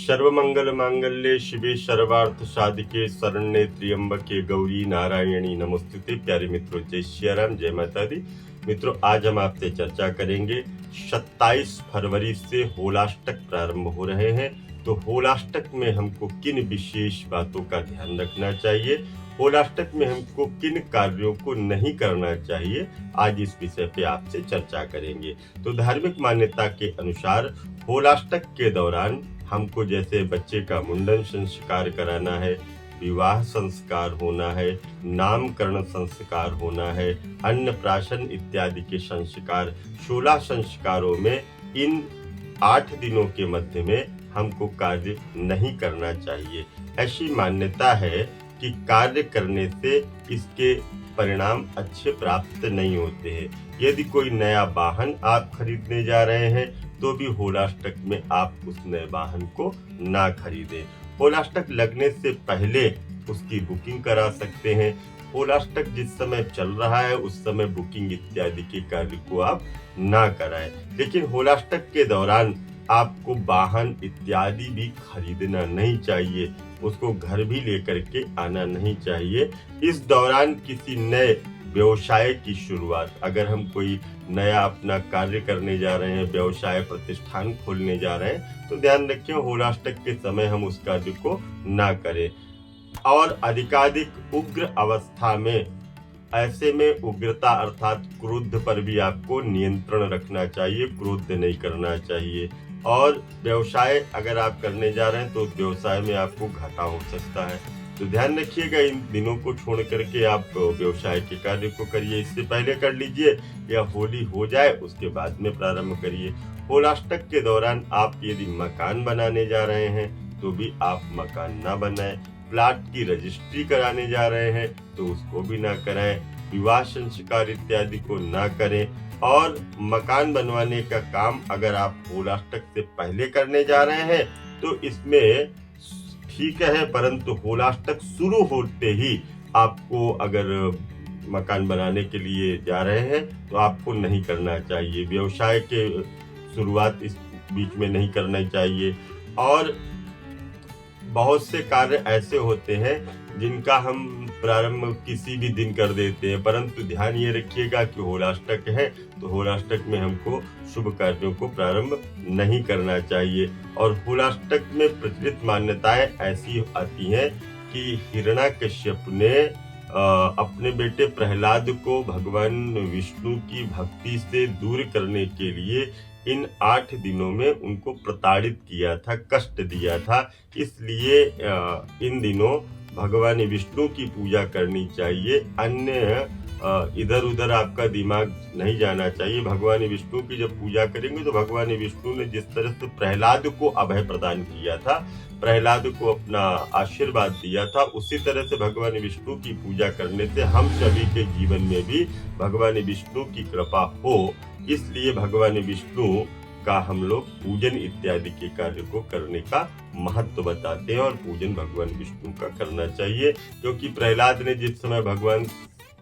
सर्वमंगल मांगल्ये शिवे सर्वार्थ साधिके शरण्ये त्र्यंबके गौरी नारायणी नमोस्तुते। प्यारे मित्रों, जय सियाराम, जय माता दी। मित्रों, आज हम आपसे चर्चा करेंगे 27 फरवरी से होलाष्टक प्रारंभ हो रहे हैं, तो होलाष्टक में हमको किन विशेष बातों का ध्यान रखना चाहिए, होलाष्टक में हमको किन कार्यों को नहीं करना चाहिए, आज इस विषय पे आपसे चर्चा करेंगे। तो धार्मिक मान्यता के अनुसार होलाष्टक के दौरान हमको जैसे बच्चे का मुंडन संस्कार कराना है, विवाह संस्कार होना है, नामकरण संस्कार होना है, अन्नप्राशन इत्यादि के संस्कार, 16 संस्कारों में इन 8 दिनों के मध्य में हमको कार्य नहीं करना चाहिए। ऐसी मान्यता है कि कार्य करने से इसके परिणाम अच्छे प्राप्त नहीं होते हैं। यदि कोई नया वाहन आप खरीदने जा रहे हैं तो भी होलाष्टक में आप उस नए वाहन को ना खरीदें। होलाष्टक लगने से पहले उसकी बुकिंग करा सकते हैं। होलाष्टक जिस समय चल रहा है उस समय बुकिंग इत्यादि के कार्य को आप ना कराएं। लेकिन होलाष्टक के दौरान आपको वाहन इत्यादि भी खरीदना नहीं चाहिए, उसको घर भी लेकर के आना नहीं चाहिए। इस दौरान किसी नए व्यवसाय की शुरुआत, अगर हम कोई नया अपना कार्य करने जा रहे हैं, व्यवसाय प्रतिष्ठान खोलने जा रहे हैं, तो ध्यान रखें होलाष्टक के समय हम उस कार्य को ना करें। और अधिकाधिक उग्र अवस्था में, ऐसे में उग्रता अर्थात क्रोध पर भी आपको नियंत्रण रखना चाहिए, क्रोध नहीं करना चाहिए। और व्यवसाय अगर आप करने जा रहे हैं तो उस व्यवसाय में आपको घाटा हो सकता है, तो ध्यान रखिएगा। इन दिनों को छोड़ करके आप व्यवसाय के कार्य को करिए, इससे पहले कर लीजिए या होली हो जाए उसके बाद में प्रारंभ करिए। होलाष्टक के दौरान आप यदि मकान बनाने जा रहे हैं तो भी आप मकान ना बनाएं। प्लाट की रजिस्ट्री कराने जा रहे हैं तो उसको भी ना कराएं। विवाह संस्कार इत्यादि को ना करें। और मकान बनवाने का काम अगर आप होलाष्टक से पहले करने जा रहे हैं तो इसमें ठीक है, परंतु होलाष्टक शुरू होते ही आपको, अगर मकान बनाने के लिए जा रहे हैं तो आपको नहीं करना चाहिए। व्यवसाय के शुरुआत इस बीच में नहीं करना चाहिए। और बहुत से कार्य ऐसे होते हैं जिनका हम प्रारंभ किसी भी दिन कर देते हैं, परंतु ध्यान ये रखिएगा कि होलाष्टक है तो होलाष्टक में हमको शुभ कार्यों को प्रारंभ नहीं करना चाहिए। और होलाष्टक में प्रचलित मान्यताएं ऐसी आती हैं कि हिरण्याकश्यप ने अपने बेटे प्रहलाद को भगवान विष्णु की भक्ति से दूर करने के लिए इन 8 दिनों में उनको प्रताड़ित किया था, कष्ट दिया था। इसलिए इन दिनों भगवान विष्णु की पूजा करनी चाहिए, अन्य इधर उधर आपका दिमाग नहीं जाना चाहिए। भगवान विष्णु की जब पूजा करेंगे तो भगवान विष्णु ने जिस तरह से प्रहलाद को अभय प्रदान किया था, प्रहलाद को अपना आशीर्वाद दिया था, उसी तरह से भगवान विष्णु की पूजा करने से हम सभी के जीवन में भी भगवान विष्णु की कृपा हो। इसलिए भगवान विष्णु का हम लोग पूजन इत्यादि के कार्य को करने का महत्व बताते हैं, और पूजन भगवान विष्णु का करना चाहिए। क्योंकि प्रहलाद ने जिस समय भगवान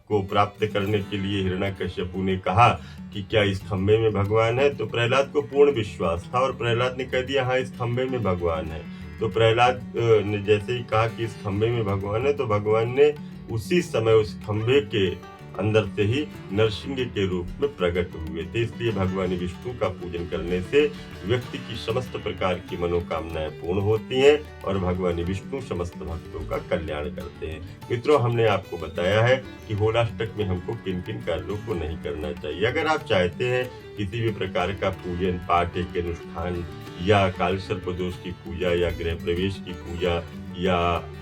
को प्राप्त करने के लिए हिरण्याकश्यप ने कहा कि क्या इस खंबे में भगवान है, तो प्रहलाद को पूर्ण विश्वास था और प्रहलाद ने कह दिया हाँ इस खंबे में भगवान है। तो प्रहलाद ने जैसे ही कहा कि इस खंबे में भगवान है, तो भगवान ने उसी समय उस खंबे के अंदर से ही नरसिंह के रूप में प्रकट हुए थे। इसलिए भगवान विष्णु का पूजन करने से व्यक्ति की समस्त प्रकार की मनोकामनाएं पूर्ण होती हैं और भगवान विष्णु समस्त भक्तों का कल्याण करते हैं। मित्रों, हमने आपको बताया है कि होलाष्टक में हमको किन किन कार्यों को नहीं करना चाहिए। अगर आप चाहते हैं किसी भी प्रकार का पूजन पाठ, एक अनुष्ठान या कालसर्प दोष की पूजा या गृह प्रवेश की पूजा या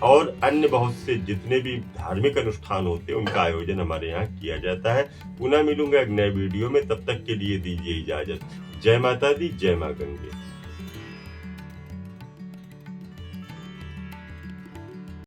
और अन्य बहुत से जितने भी धार्मिक अनुष्ठान होते हैं उनका आयोजन हमारे यहाँ किया जाता है। पुनः मिलूंगा एक नए वीडियो में, तब तक के लिए दीजिए इजाजत। जय माता दी, जय मां गंगे।